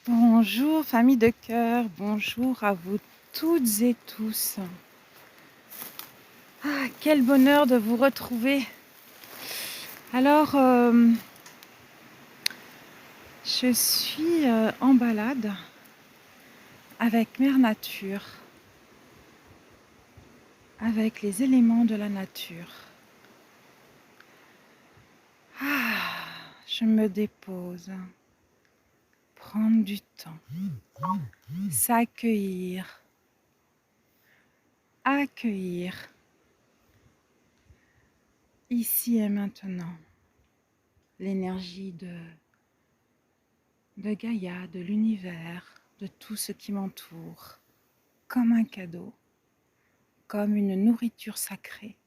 Bonjour famille de cœur, bonjour à vous toutes et tous. Ah, quel bonheur de vous retrouver. Alors, je suis en balade avec Mère Nature, avec les éléments de la nature. Je me dépose, prendre du temps, s'accueillir, accueillir, ici et maintenant, l'énergie de Gaïa, de l'univers, de tout ce qui m'entoure, comme un cadeau, comme une nourriture sacrée.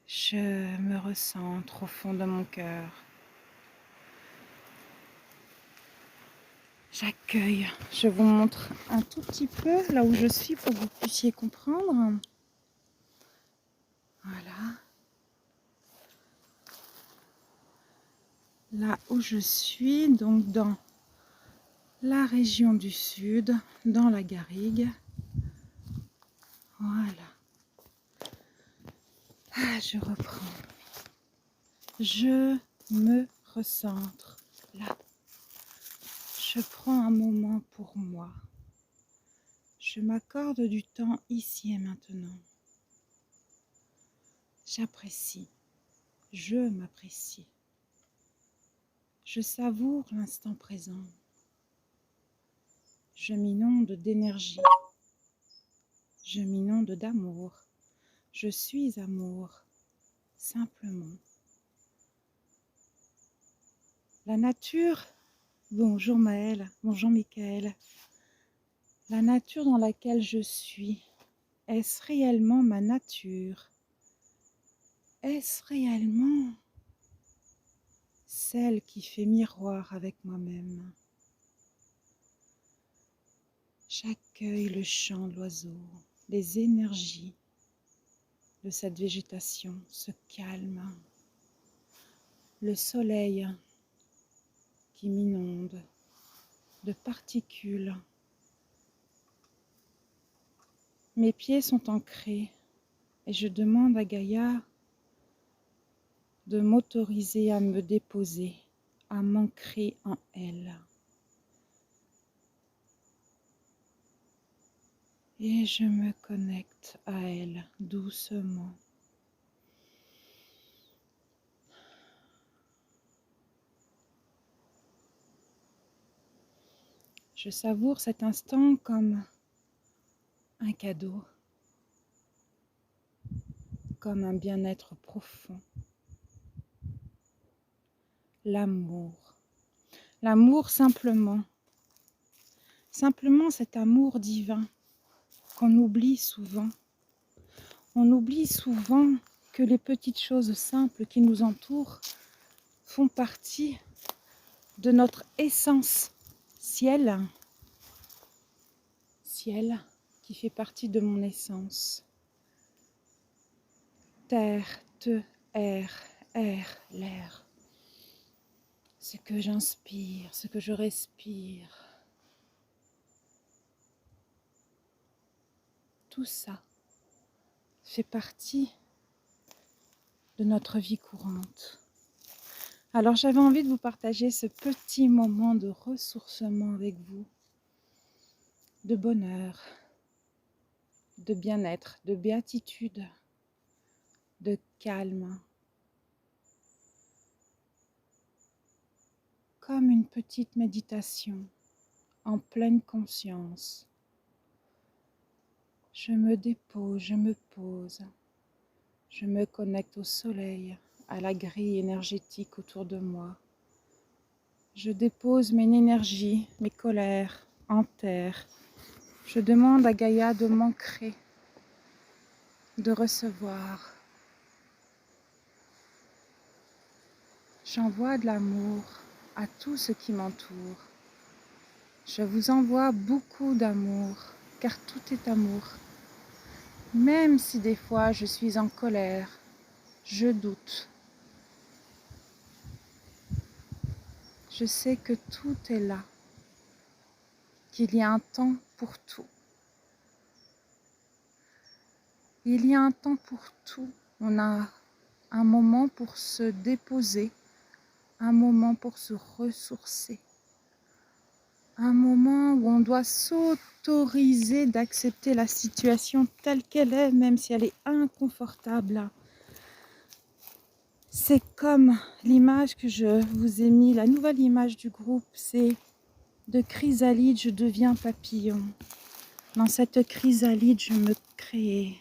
Je me recentre au fond de mon cœur. J'accueille. Je vous montre un tout petit peu là où je suis pour que vous puissiez comprendre. Voilà. Là où je suis, donc dans la région du sud, dans la garrigue. Voilà. Je reprends. Je me recentre là. Je prends un moment pour moi. Je m'accorde du temps ici et maintenant. J'apprécie. Je m'apprécie. Je savoure l'instant présent. Je m'inonde d'énergie. Je m'inonde d'amour. Je suis amour, simplement. La nature, bonjour Maëlle, bonjour Michael. La nature dans laquelle je suis, est-ce réellement ma nature? Est-ce réellement celle qui fait miroir avec moi-même? J'accueille le chant de l'oiseau, les énergies de cette végétation, ce calme, le soleil qui m'inonde de particules. Mes pieds sont ancrés et je demande à Gaïa de m'autoriser à me déposer, à m'ancrer en elle. Et je me connecte à elle doucement. Je savoure cet instant comme un cadeau, comme un bien-être profond. L'amour. L'amour simplement. Simplement cet amour divin qu'on oublie souvent. On oublie souvent que les petites choses simples qui nous entourent font partie de notre essence ciel. Ciel qui fait partie de mon essence. Terre, air, l'air. Ce que j'inspire, ce que je respire. Tout ça fait partie de notre vie courante. Alors j'avais envie de vous partager ce petit moment de ressourcement avec vous, de bonheur, de bien-être, de béatitude, de calme, comme une petite méditation en pleine conscience. Je me dépose, je me pose, je me connecte au soleil, à la grille énergétique autour de moi. Je dépose mes énergies, mes colères en terre. Je demande à Gaïa de m'ancrer, de recevoir. J'envoie de l'amour à tout ce qui m'entoure. Je vous envoie beaucoup d'amour, car tout est amour. Même si des fois je suis en colère, je doute. Je sais que tout est là, qu'il y a un temps pour tout. Il y a un temps pour tout. On a un moment pour se déposer, un moment pour se ressourcer, un moment où on doit s'autoriser d'accepter la situation telle qu'elle est, même si elle est inconfortable. C'est comme l'image que je vous ai mis, la nouvelle image du groupe, c'est de chrysalide, je deviens papillon. Dans cette chrysalide, je me crée.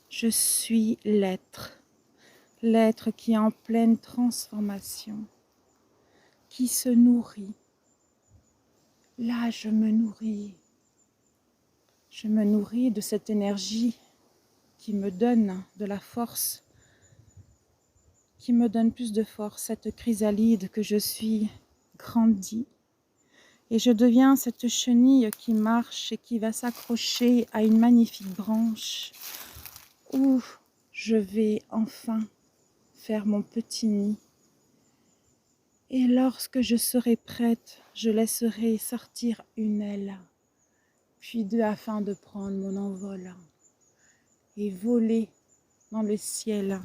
Je suis l'être. L'être qui est en pleine transformation, qui se nourrit. Là, je me nourris. Je me nourris de cette énergie qui me donne de la force, qui me donne plus de force, cette chrysalide que je suis grandie. Et je deviens cette chenille qui marche et qui va s'accrocher à une magnifique branche où je vais enfin faire mon petit nid. Et lorsque je serai prête, je laisserai sortir une aile, puis deux afin de prendre mon envol et voler dans le ciel.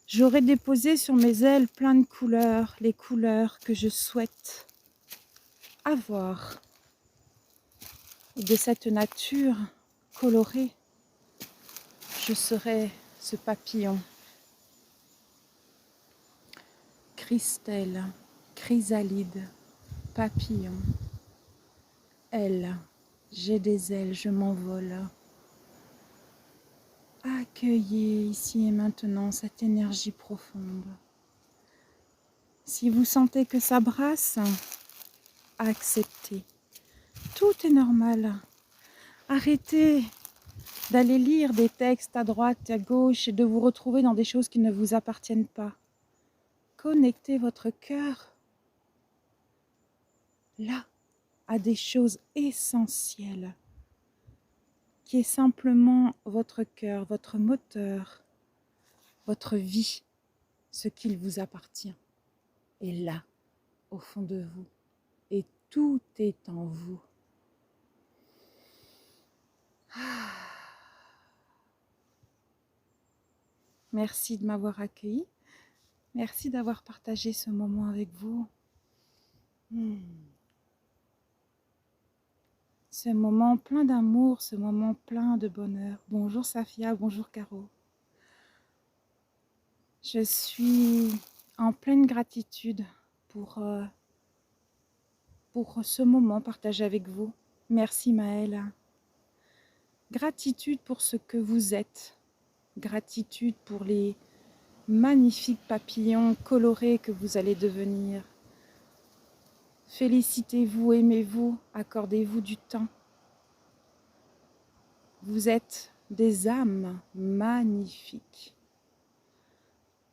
J'aurai déposé sur mes ailes plein de couleurs, les couleurs que je souhaite avoir. Et de cette nature colorée, je serai ce papillon. Christelle, chrysalide, papillon. Aile, j'ai des ailes, je m'envole. Accueillez ici et maintenant cette énergie profonde. Si vous sentez que ça brasse, acceptez. Tout est normal. Arrêtez d'aller lire des textes à droite, à gauche et de vous retrouver dans des choses qui ne vous appartiennent pas. Connectez votre cœur là à des choses essentielles, qui est simplement votre cœur, votre moteur, votre vie, ce qu'il vous appartient. Et là, au fond de vous, et tout est en vous. Merci de m'avoir accueilli. Merci d'avoir partagé ce moment avec vous. Ce moment plein d'amour, ce moment plein de bonheur. Bonjour Safia, bonjour Caro. Je suis en pleine gratitude pour ce moment partagé avec vous. Merci Maëlle. Gratitude pour ce que vous êtes. Gratitude pour les magnifiques papillons colorés que vous allez devenir. Félicitez-vous, aimez-vous, accordez-vous du temps. Vous êtes des âmes magnifiques.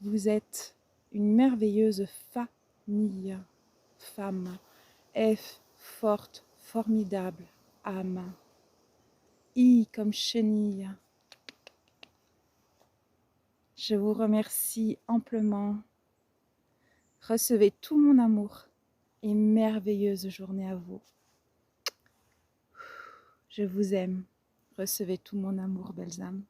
Vous êtes une merveilleuse famille, femme, F, forte, formidable, âme. I comme chenille. Je vous remercie amplement. Recevez tout mon amour et merveilleuse journée à vous. Je vous aime. Recevez tout mon amour, belles âmes.